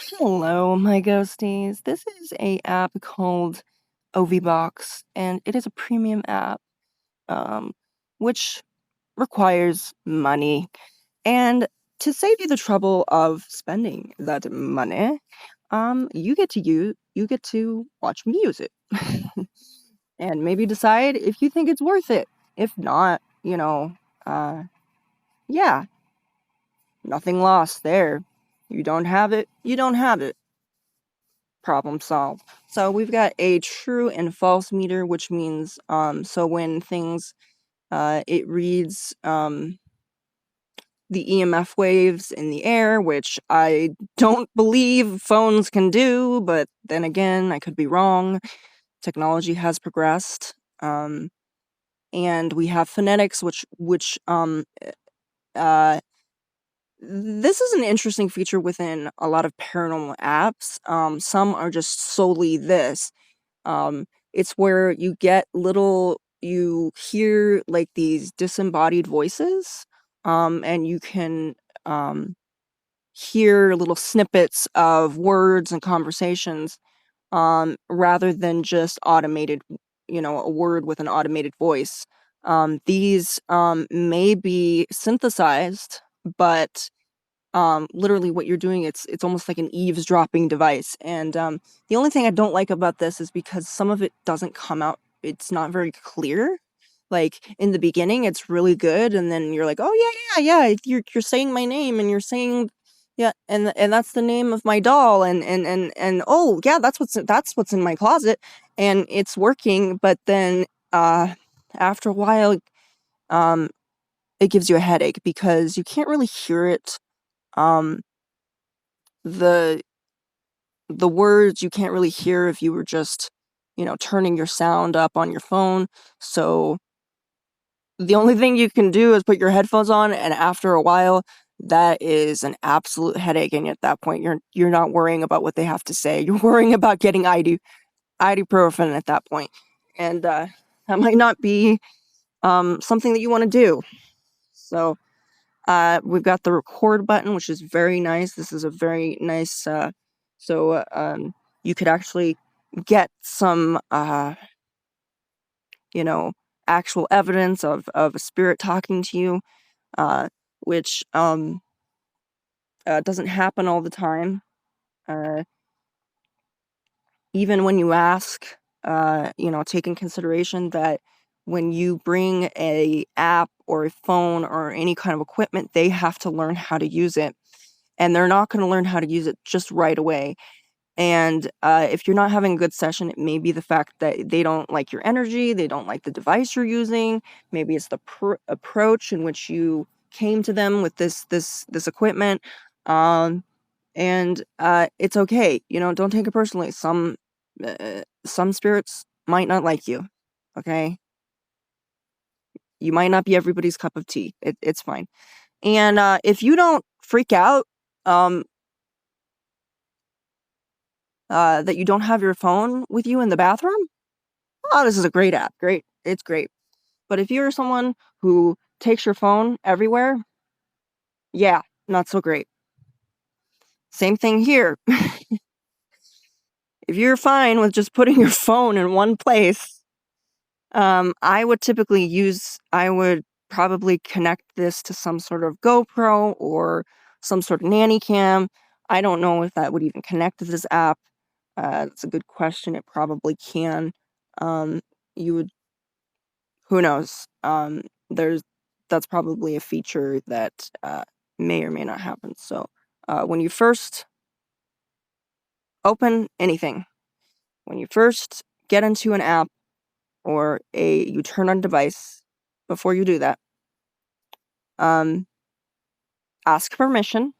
Hello, my ghosties. This is a app called OVBox, and it is a premium app, um, which requires money. And to save you the trouble of spending that money, you get to watch me use it, and maybe decide if you think it's worth it. If not, uh, yeah, nothing lost there. You don't have it, you don't have it. Problem solved. So we've got a true and false meter, which means so when things it reads the EMF waves in the air, which I don't believe phones can do, but then again, I could be wrong. Technology has progressed. And we have phonetics, which uh this is an interesting feature within a lot of paranormal apps. Some are just solely this. It's where you hear like these disembodied voices, and you can hear little snippets of words and conversations, rather than just a word with an automated voice. These may be synthesized, but literally what you're doing, it's almost like an eavesdropping device. And the only thing I don't like about this is because some of it doesn't come out, it's not very clear. Like in the beginning it's really good, and then you're like, oh yeah, you're saying my name, and you're saying, yeah, and that's the name of my doll, and oh yeah, that's what's in my closet, and it's working. But then after a while, um it gives you a headache because you can't really hear it. um the the words you can't really hear if you were just, turning your sound up on your phone. So the only thing you can do is put your headphones on, and after a while, that is an absolute headache. And at that point, you're not worrying about what they have to say. You're worrying about getting ibuprofen at that point, and that might not be something that you want to do. So we've got the record button, which is very nice. This is a very nice, you could actually get some, you know, actual evidence of a spirit talking to you, uh, which doesn't happen all the time. Uh, Even when you ask, take in consideration that when you bring a app or a phone or any kind of equipment, they have to learn how to use it, and they're not going to learn how to use it just right away. And if you're not having a good session, it may be the fact that they don't like your energy, they don't like the device you're using. Maybe it's the approach in which you came to them with this equipment. Um, and it's okay. Don't take it personally. Some spirits might not like you. Okay, you might not be everybody's cup of tea. It's fine. And if you don't freak out, um, that you don't have your phone with you in the bathroom, oh, this is a great app. Great. It's great. But if you're someone who takes your phone everywhere, yeah, not so great. Same thing here. If you're fine with just putting your phone in one place, I would probably connect this to some sort of GoPro or some sort of nanny cam. I don't know if that would even connect to this app. That's a good question. It probably can. You would Who knows? There's That's probably a feature that may or may not happen. So when you first open anything, when you first get into an app or you turn on a device, before you do that, um, ask permission.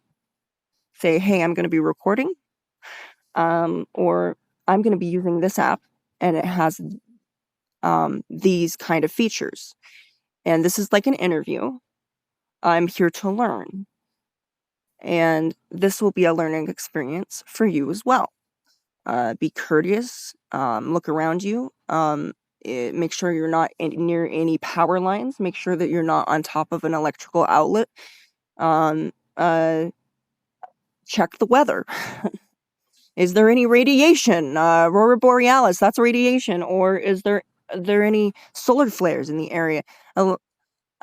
Say, hey, I'm going to be recording, or I'm going to be using this app, and it has these kind of features. And this is like an interview. I'm here to learn. And this will be a learning experience for you as well. Be courteous. Look around you. Make sure you're not near any power lines. Make sure that you're not on top of an electrical outlet. Um, uh, Check the weather. Is there any radiation? Aurora borealis, that's radiation. Or is there any solar flares in the area?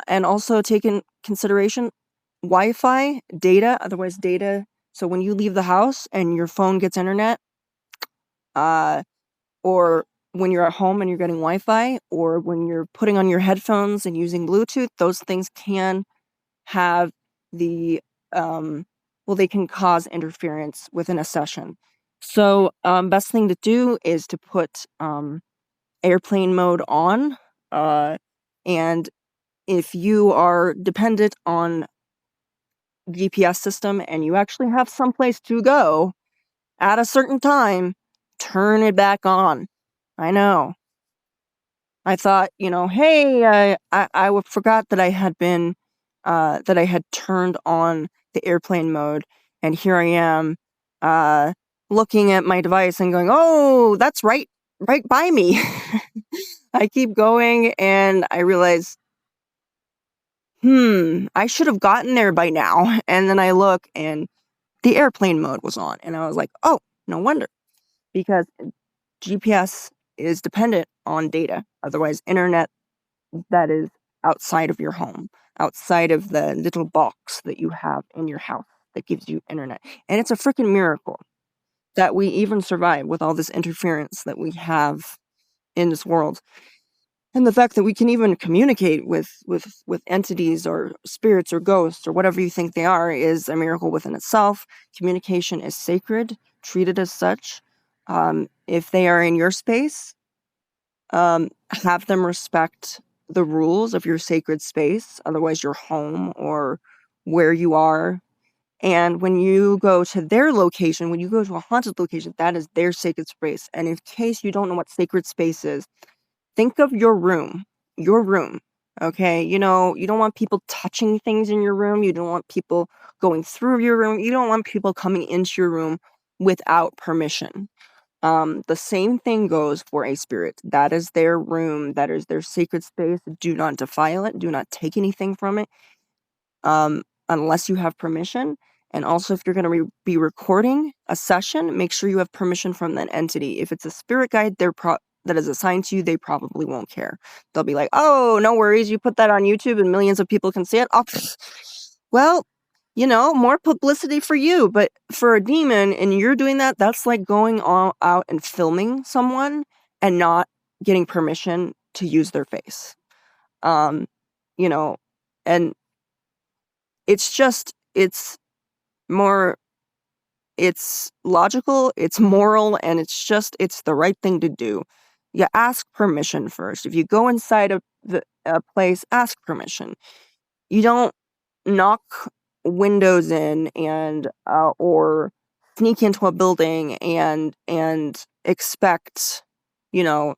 And also take in consideration Wi-Fi, data, otherwise data. So when you leave the house and your phone gets internet, or when you're at home and you're getting Wi-Fi, or when you're putting on your headphones and using Bluetooth, those things can have the they can cause interference within a session. So best thing to do is to put airplane mode on, and if you are dependent on GPS system and you actually have someplace to go at a certain time, turn it back on. I know. I thought, hey, I forgot that I had been, that I had turned on the airplane mode, and here I am, looking at my device and going, oh, that's right by me. I keep going and I realize, I should have gotten there by now. And then I look and the airplane mode was on, and I was like, oh, no wonder, because GPS is dependent on data, otherwise internet that is outside of your home, outside of the little box that you have in your house that gives you internet. And it's a freaking miracle that we even survive with all this interference that we have in this world. And the fact that we can even communicate with entities or spirits or ghosts or whatever you think they are is a miracle within itself. Communication is sacred, treat it as such. If they are in your space, have them respect the rules of your sacred space, otherwise your home or where you are. And when you go to their location, when you go to a haunted location, that is their sacred space. And in case you don't know what sacred space is, think of your room. Your room. Okay? You don't want people touching things in your room. You don't want people going through your room. You don't want people coming into your room without permission. The same thing goes for a spirit. That is their room. That is their sacred space. Do not defile it. Do not take anything from it, unless you have permission. And also, if you're going to be recording a session, make sure you have permission from that entity. If it's a spirit guide, that is assigned to you, they probably won't care. They'll be like, oh, no worries. You put that on YouTube and millions of people can see it. Oh, well, more publicity for you. But for a demon, and you're doing that, that's like going out and filming someone and not getting permission to use their face. And it's logical, it's moral, and it's the right thing to do. You ask permission first. If you go inside a place, ask permission. You don't knock windows in and or sneak into a building and expect good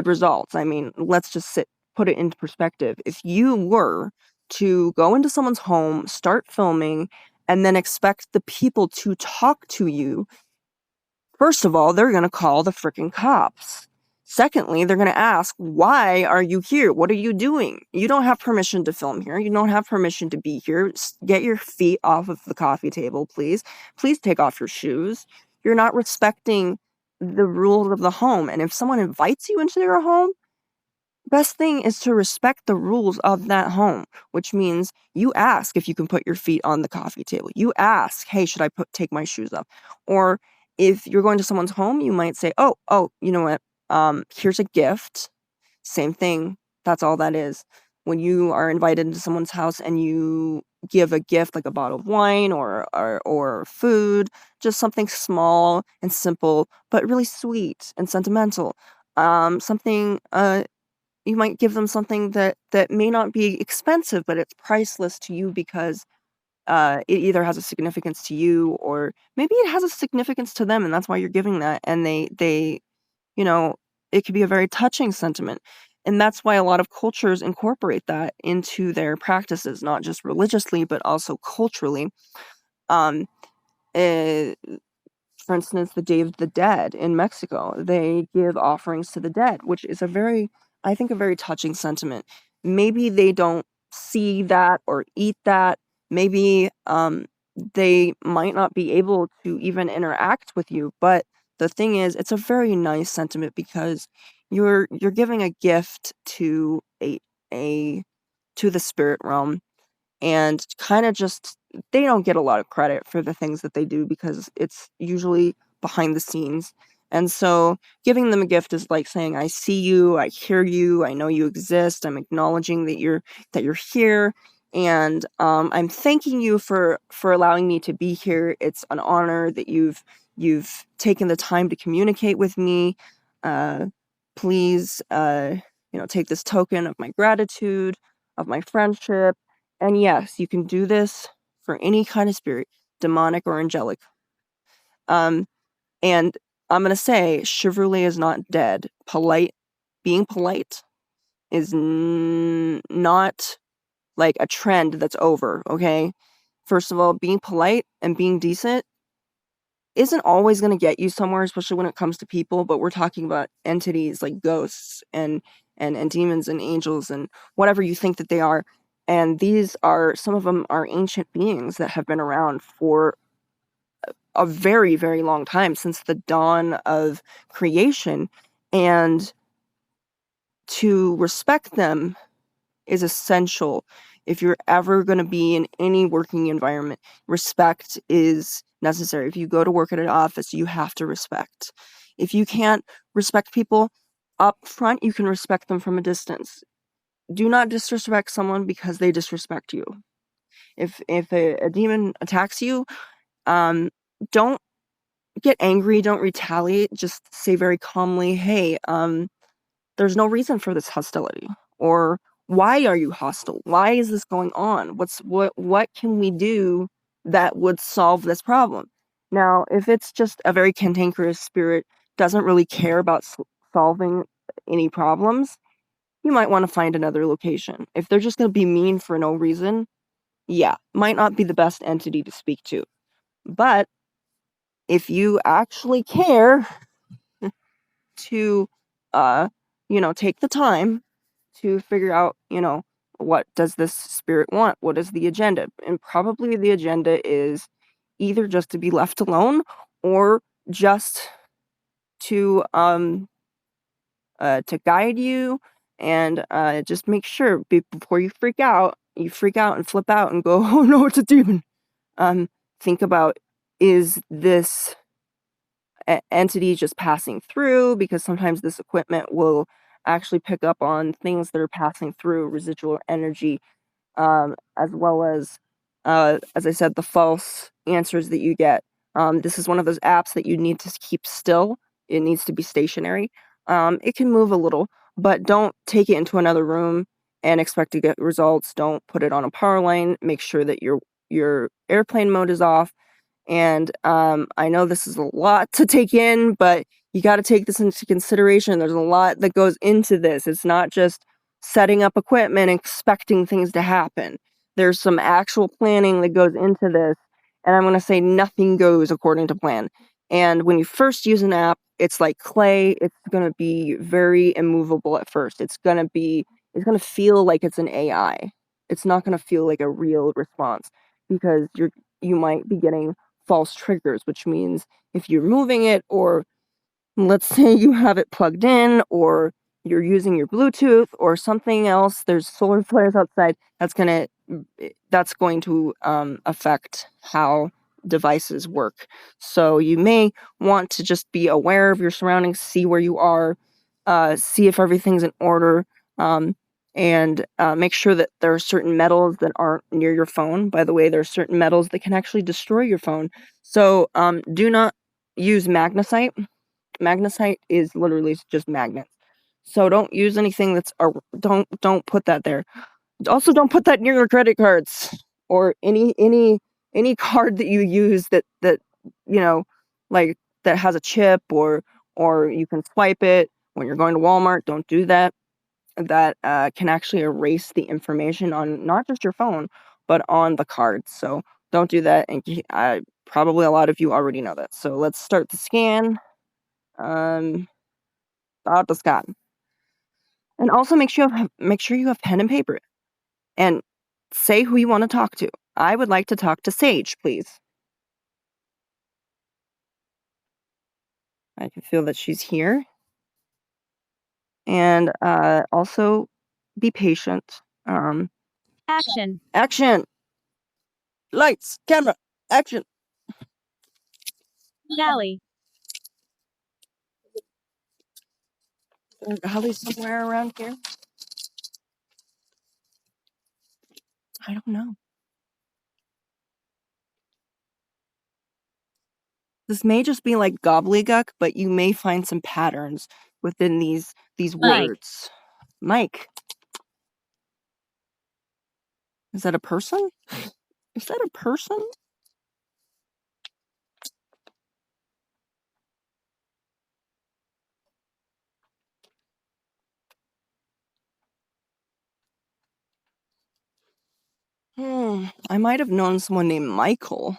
results. I mean, let's just put it into perspective. If you were to go into someone's home, start filming, and then expect the people to talk to you, first of all, they're going to call the freaking cops. Secondly, they're going to ask, why are you here? What are you doing? You don't have permission to film here. You don't have permission to be here. Get your feet off of the coffee table, please. Please take off your shoes. You're not respecting the rules of the home. And if someone invites you into their home, best thing is to respect the rules of that home, which means you ask if you can put your feet on the coffee table. You ask, hey, should I take my shoes off? Or if you're going to someone's home, you might say, oh, you know what? Here's a gift. Same thing. That's all that is. When you are invited into someone's house and you give a gift like a bottle of wine or food, just something small and simple, but really sweet and sentimental. Something you might give them something that may not be expensive, but it's priceless to you because it either has a significance to you or maybe it has a significance to them, and that's why you're giving that. And they it could be a very touching sentiment. And that's why a lot of cultures incorporate that into their practices, not just religiously, but also culturally. Um, eh, for instance, the Day of the Dead in Mexico, they give offerings to the dead, which is I think, a very touching sentiment. Maybe they don't see that or eat that. Maybe they might not be able to even interact with you. But the thing is, it's a very nice sentiment because you're giving a gift to a to the spirit realm, and kind of just they don't get a lot of credit for the things that they do because it's usually behind the scenes. And so giving them a gift is like saying, I see you, I hear you, I know you exist, I'm acknowledging that you're here, and I'm thanking you for allowing me to be here. It's an honor that you've taken the time to communicate with me. uh, Please, take this token of my gratitude, of my friendship. And yes, you can do this for any kind of spirit, demonic or angelic. And I'm gonna say, chivalry is not dead. Being polite is not like a trend that's over. Okay, first of all, being polite and being decent isn't always going to get you somewhere, especially when it comes to people. But we're talking about entities like ghosts and demons and angels and whatever you think that they are. And these are, some of them are ancient beings that have been around for a very, very long time, since the dawn of creation. And to respect them is essential if you're ever going to be in any working environment. Respect is necessary. If you go to work at an office, you have to respect. If you can't respect people up front, you can respect them from a distance. Do not disrespect someone because they disrespect you. If a demon attacks you, don't get angry, don't retaliate. Just say very calmly, hey, there's no reason for this hostility. Or why are you hostile? Why is this going on? What can we do that would solve this problem? Now, if it's just a very cantankerous spirit, doesn't really care about solving any problems, you might want to find another location. If they're just going to be mean for no reason, yeah, might not be the best entity to speak to. But if you actually care to, uh, take the time to figure out, what does this spirit want? What is the agenda? And probably the agenda is either just to be left alone or just to to guide you, and just make sure before you freak out and flip out and go, oh no, it's a demon. Think about, is this entity just passing through? Because sometimes this equipment will actually pick up on things that are passing through, residual energy, as well as I said, the false answers that you get. This is one of those apps that you need to keep still. It needs to be stationary. It can move a little, but don't take it into another room and expect to get results. Don't put it on a power line. Make sure that your airplane mode is off. And I know this is a lot to take in, but you got to take this into consideration. There's a lot that goes into this. It's not just setting up equipment and expecting things to happen. There's some actual planning that goes into this. And I'm going to say nothing goes according to plan. And when you first use an app, it's like clay. It's going to be very immovable at first. It's going to feel like it's an AI. It's not going to feel like a real response because you might be getting false triggers, which means if you're moving it, or let's say you have it plugged in, or you're using your Bluetooth or something else, there's solar flares outside, that's going to affect how devices work. So you may want to just be aware of your surroundings, see where you are, see if everything's in order, and make sure that there are certain metals that aren't near your phone. By the way, there are certain metals that can actually destroy your phone. So do not use magnesite. Magnesite is literally just magnets. So don't use anything don't put that there. Also, don't put that near your credit cards or any card that you use that you know like that has a chip, or you can swipe it when you're going to Walmart. Don't do that. That can actually erase the information on not just your phone, but on the cards. So don't do that. And probably a lot of you already know that. So let's start the scan. Start the scan. And also make sure you have pen and paper, and say who you want to talk to. I would like to talk to Sage, please. I can feel that she's here. And also be patient. Action. Action! Lights, camera, action! Galley. Holly's somewhere around here? I don't know. This may just be like gobbledygook, but you may find some patterns within these Mike. words. Mike. Is that a person? Is that a person? I might have known someone named Michael.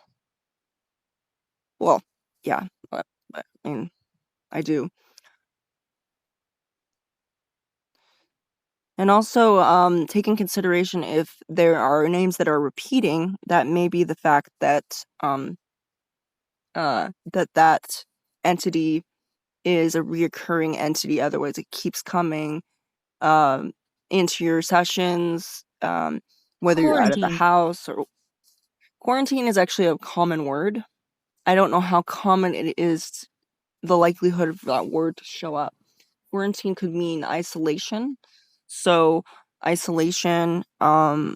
Well, yeah, but I mean, I do. And also, take in consideration if there are names that are repeating, that may be the fact that that entity is a reoccurring entity. Otherwise, it keeps coming into your sessions, whether you're out of the Quarantine. house or quarantine is actually a common word. I don't know how common it is, the likelihood of that word to show up. Quarantine could mean isolation. So isolation, I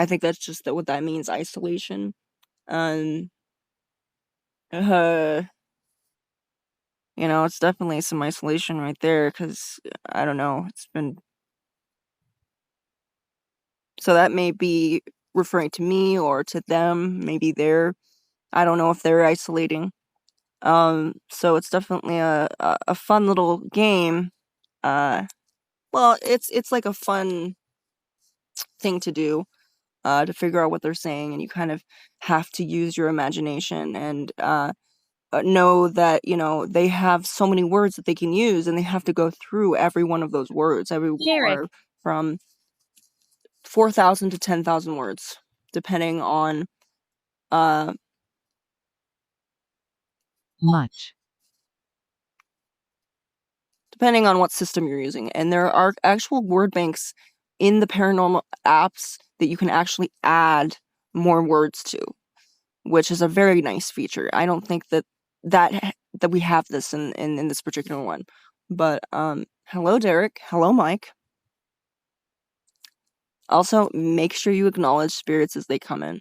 think that's just what that means, isolation. It's definitely some isolation right there, because I don't know, it's been. So that may be referring to me or to them. Maybe I don't know if they're isolating. So it's definitely a fun little game. Well, it's like a fun thing to do, to figure out what they're saying, and you kind of have to use your imagination and know that they have so many words that they can use, and they have to go through every one of those words. Every Derek. word from 4,000 to 10,000 words, depending on Much. depending on what system you're using. And there are actual word banks in the paranormal apps that you can actually add more words to, which is a very nice feature. I don't think that we have this in this particular one. But hello, Derek. Hello, Mike. Also, make sure you acknowledge spirits as they come in.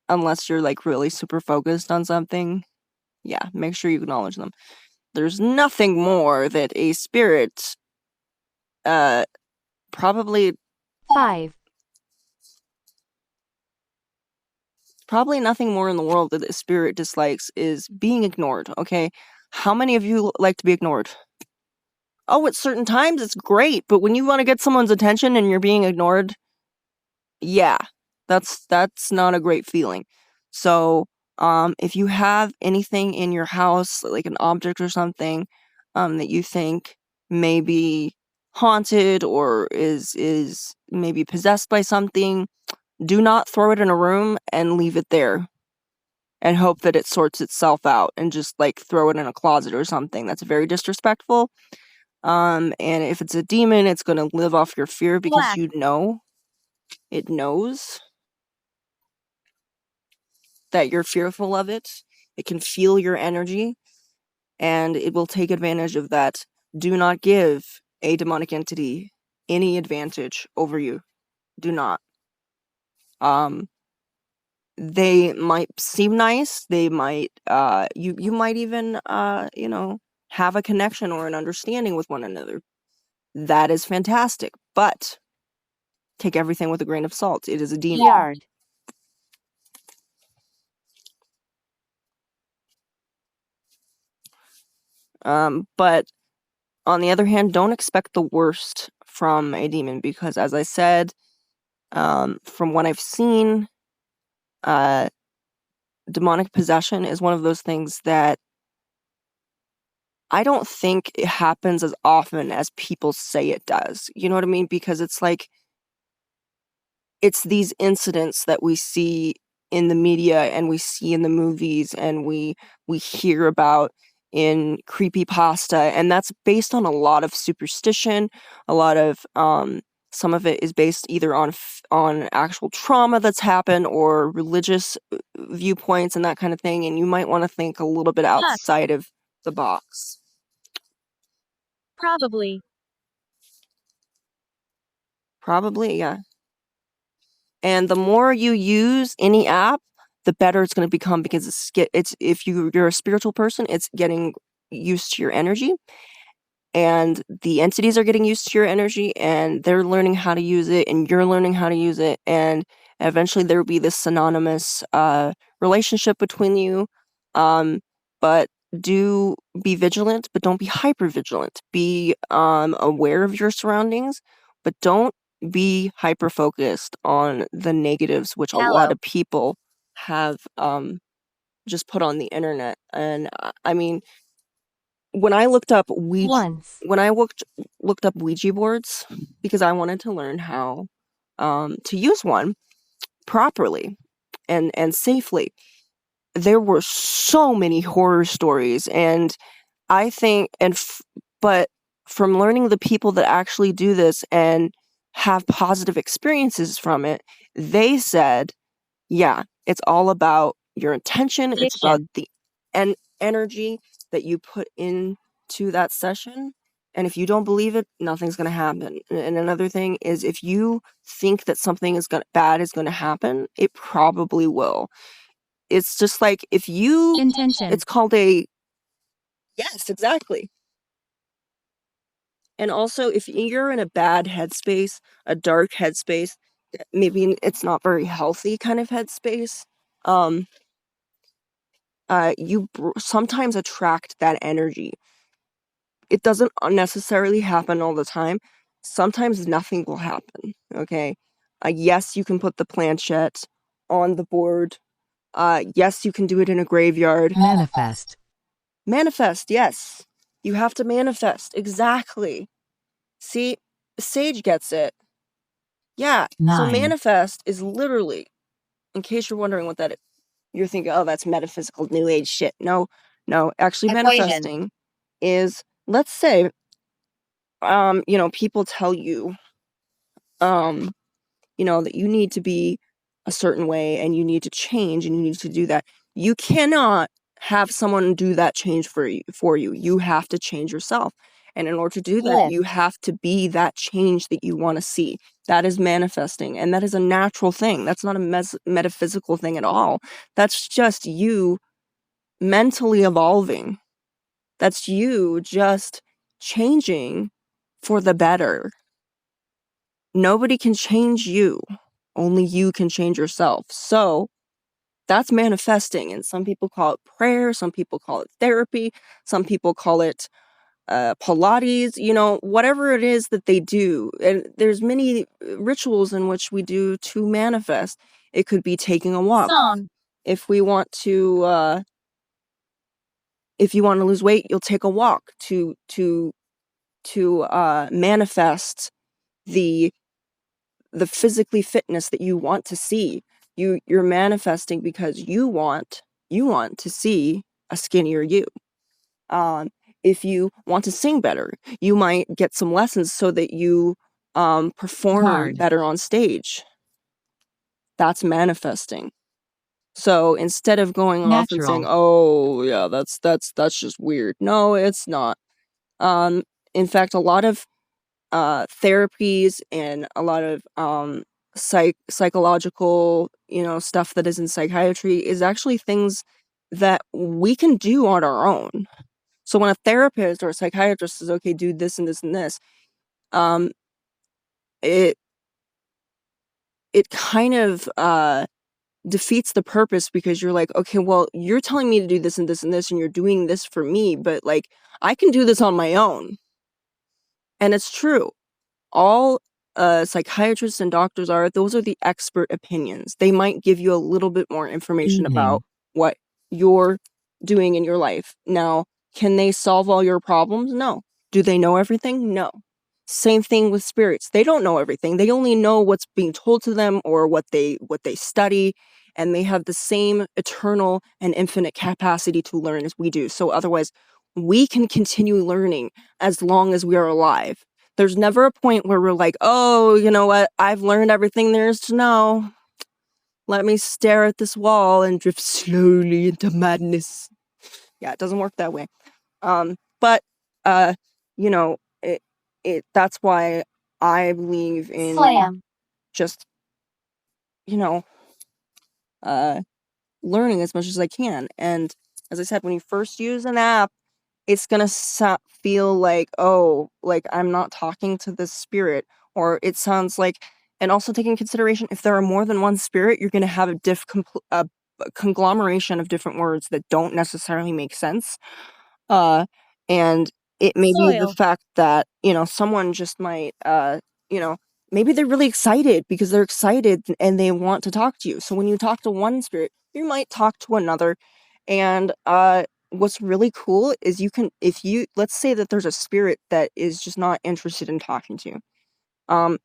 Unless you're like really super focused on something. Yeah, make sure you acknowledge them. There's nothing more that a spirit probably 5. Probably nothing more in the world that a spirit dislikes is being ignored, okay? How many of you like to be ignored? Oh, at certain times it's great, but when you want to get someone's attention and you're being ignored, yeah, that's not a great feeling. So, if you have anything in your house, like an object or something, that you think may be haunted or is maybe possessed by something, do not throw it in a room and leave it there and hope that it sorts itself out, and just like throw it in a closet or something. That's very disrespectful. And if it's a demon, it's going to live off your fear because Black. it knows that you're fearful of it. It can feel your energy, and it will take advantage of that. Do not give a demonic entity any advantage over you. Do not. They might seem nice. They might, you might even, have a connection or an understanding with one another. That is fantastic. But take everything with a grain of salt. It is a demon. Yard. But on the other hand, don't expect the worst from a demon, because as I said, from what I've seen, demonic possession is one of those things that I don't think it happens as often as people say it does. You know what I mean? Because it's like, it's these incidents that we see in the media and we see in the movies and we hear about in creepypasta, and that's based on a lot of superstition, a lot of some of it is based either on actual trauma that's happened or religious viewpoints and that kind of thing, and you might want to think a little bit outside of the box. Probably. Probably, yeah. And the more you use any app, the better it's going to become, because it's if you're a spiritual person, it's getting used to your energy, and the entities are getting used to your energy, and they're learning how to use it, and you're learning how to use it, and eventually there will be this synonymous relationship between you. But do be vigilant, but don't be hyper vigilant. Be aware of your surroundings, but don't be hyper focused on the negatives, which a lot of people have just put on the internet. And I mean, when I looked up looked up Ouija boards, because I wanted to learn how to use one properly and safely, there were so many horror stories, and I think but from learning the people that actually do this and have positive experiences from it, they said, yeah, it's all about your intention. It's about the energy that you put into that session. And if you don't believe it, nothing's going to happen. And another thing is, if you think that something bad is going to happen, it probably will. It's just like if you Intention. It's called a yes, exactly. And also, if you're in a bad headspace, a dark headspace, maybe it's not very healthy kind of headspace, you sometimes attract that energy. It doesn't necessarily happen all the time. Sometimes nothing will happen, okay? Yes, you can put the planchette on the board. Yes, you can do it in a graveyard. Manifest, yes. You have to manifest, exactly. See, Sage gets it. Yeah, so manifest is literally, in case you're wondering what that is, you're thinking, oh, that's metaphysical new age shit. No, actually manifesting is, let's say, people tell you, that you need to be a certain way and you need to change and you need to do that. You cannot have someone do that change for you. You have to change yourself. And in order to do that, you have to be that change that you want to see. That is manifesting, and that is a natural thing. That's not a metaphysical thing at all. That's just you mentally evolving. That's you just changing for the better. Nobody can change you. Only you can change yourself. So that's manifesting. And some people call it prayer. Some people call it therapy. Some people call it Pilates, whatever it is that they do. And there's many rituals in which we do to manifest. It could be taking a walk. If we want to, if you want to lose weight, you'll take a walk to manifest the physically fitness that you want to see. You're manifesting because you want to see a skinnier you. If you want to sing better, you might get some lessons so that you perform better on stage. That's manifesting. So instead of going off and saying, "Oh, yeah, that's just weird," no, it's not. In fact, a lot of therapies and a lot of psychological, stuff that is in psychiatry is actually things that we can do on our own. So when a therapist or a psychiatrist says, okay, do this and this and this, it kind of defeats the purpose, because you're like, okay, well, you're telling me to do this and this and this, and you're doing this for me, but like, I can do this on my own. And it's true. All psychiatrists and doctors those are the expert opinions. They might give you a little bit more information about what you're doing in your life. Now, can they solve all your problems? No. Do they know everything? No. Same thing with spirits. They don't know everything. They only know what's being told to them or what they study, and they have the same eternal and infinite capacity to learn as we do. So otherwise, we can continue learning as long as we are alive. There's never a point where we're like, oh, you know what? I've learned everything there is to know. Let me stare at this wall and drift slowly into madness. Yeah, it doesn't work that way. But you know, that's why I believe in Slam. just, you know, learning as much as I can. And as I said, when you first use an app, it's gonna feel like, oh, like I'm not talking to this spirit, or it sounds like. And also take into consideration, if there are more than one spirit, you're gonna have a conglomeration of different words that don't necessarily make sense. And it may be the Soil. fact that, someone just might, you know, maybe they're really excited because they're excited and they want to talk to you. So when you talk to one spirit, you might talk to another. And what's really cool is let's say that there's a spirit that is just not interested in talking to you.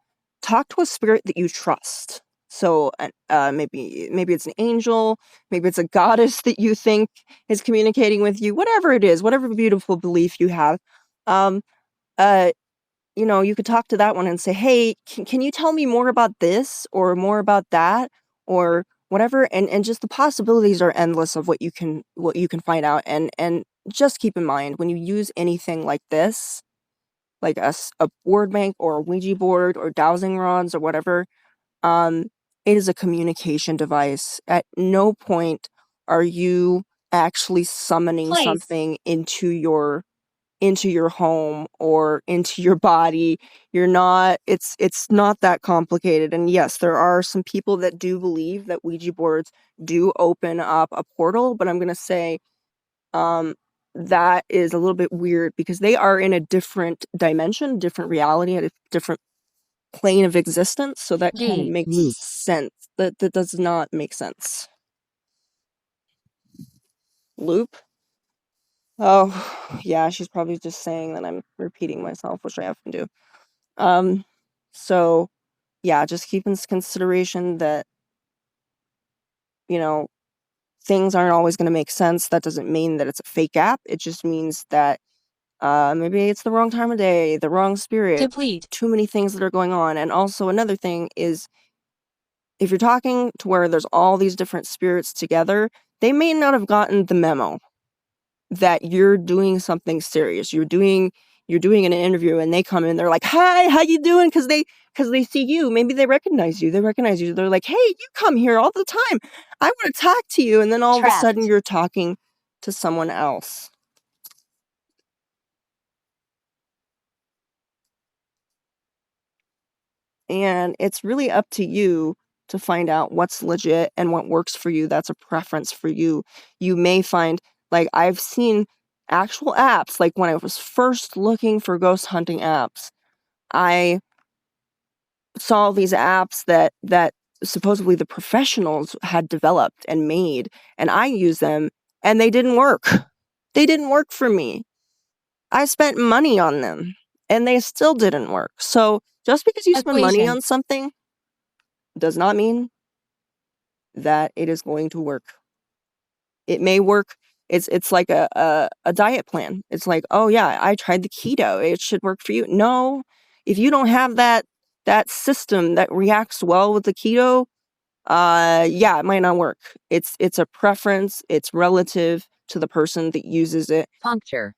Talk to a spirit that you trust. So maybe it's an angel, maybe it's a goddess that you think is communicating with you, whatever it is, whatever beautiful belief you have. Um, you could talk to that one and say, hey, can you tell me more about this or more about that or whatever? And just the possibilities are endless of what you can find out. And just keep in mind, when you use anything like this, like a word bank or a Ouija board or dowsing rods or whatever, it is a communication device. At no point are you actually summoning something into your home or into your body. You're not, it's not that complicated. And yes, there are some people that do believe that Ouija boards do open up a portal, but I'm going to say that is a little bit weird because they are in a different dimension, different reality, at a different plane of existence. So that kind of makes sense. That does not make sense. Loop? Oh, yeah, she's probably just saying that I'm repeating myself, which I often do. So yeah, just keep in consideration that, things aren't always going to make sense. That doesn't mean that it's a fake app. It just means that maybe it's the wrong time of day, the wrong spirit, Complete. too many things that are going on. And also another thing is, if you're talking to where there's all these different spirits together, they may not have gotten the memo that you're doing something serious. You're doing an interview and they come in, they're like, hi, how you doing? Because they see you. Maybe they recognize you. They're like, hey, you come here all the time. I want to talk to you. And then all of a sudden you're talking to someone else. And it's really up to you to find out what's legit and what works for you. That's a preference for you. You may find, like, I've seen actual apps, like when I was first looking for ghost hunting apps, I saw these apps that supposedly the professionals had developed and made, and I used them, and they didn't work. They didn't work for me. I spent money on them, and they still didn't work. So just because you spend money on something does not mean that it is going to work. It may work. It's like a diet plan. It's like, oh yeah, I tried the keto. It should work for you. No, if you don't have that system that reacts well with the keto, yeah, it might not work. It's a preference. It's relative to the person that uses it. Puncture.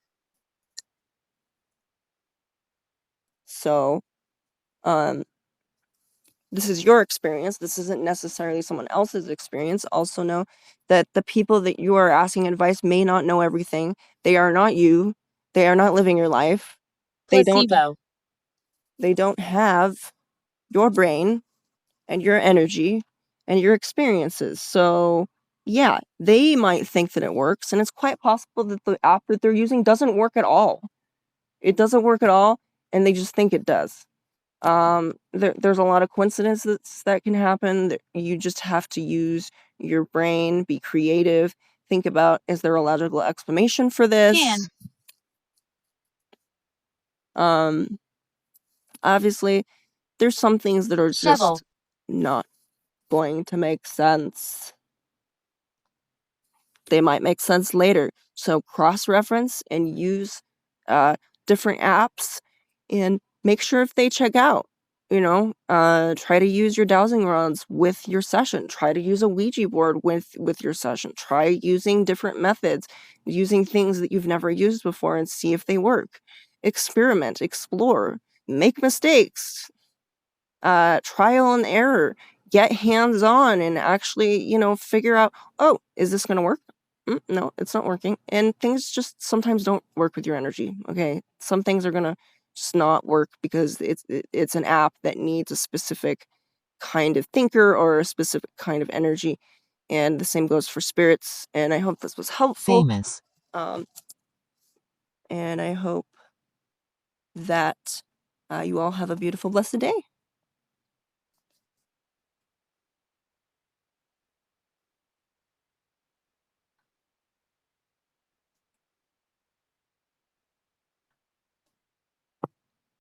So, this is your experience. This isn't necessarily someone else's experience. Also know that the people that you are asking advice may not know everything. They are not you. They are not living your life. Placebo. They don't have your brain and your energy and your experiences. So yeah, they might think that it works, and it's quite possible that the app that they're using doesn't work at all. It doesn't work at all, and they just think it does. There's a lot of coincidences that can happen. You just have to use your brain, be creative, think about, is there a logical explanation for this? obviously, there's some things that are Shovel. just not going to make sense. They might make sense later. So cross-reference and use different apps and make sure if they check out. Try to use your dowsing rods with your session. Try to use a Ouija board with your session. Try using different methods, using things that you've never used before and see if they work. Experiment, explore, make mistakes, trial and error, get hands-on and actually, figure out, oh, is this going to work? No, it's not working. And things just sometimes don't work with your energy, okay? Some things are going to just not work because it's an app that needs a specific kind of thinker or a specific kind of energy. And the same goes for spirits. And I hope this was helpful. Famous. And I hope that you all have a beautiful, blessed day.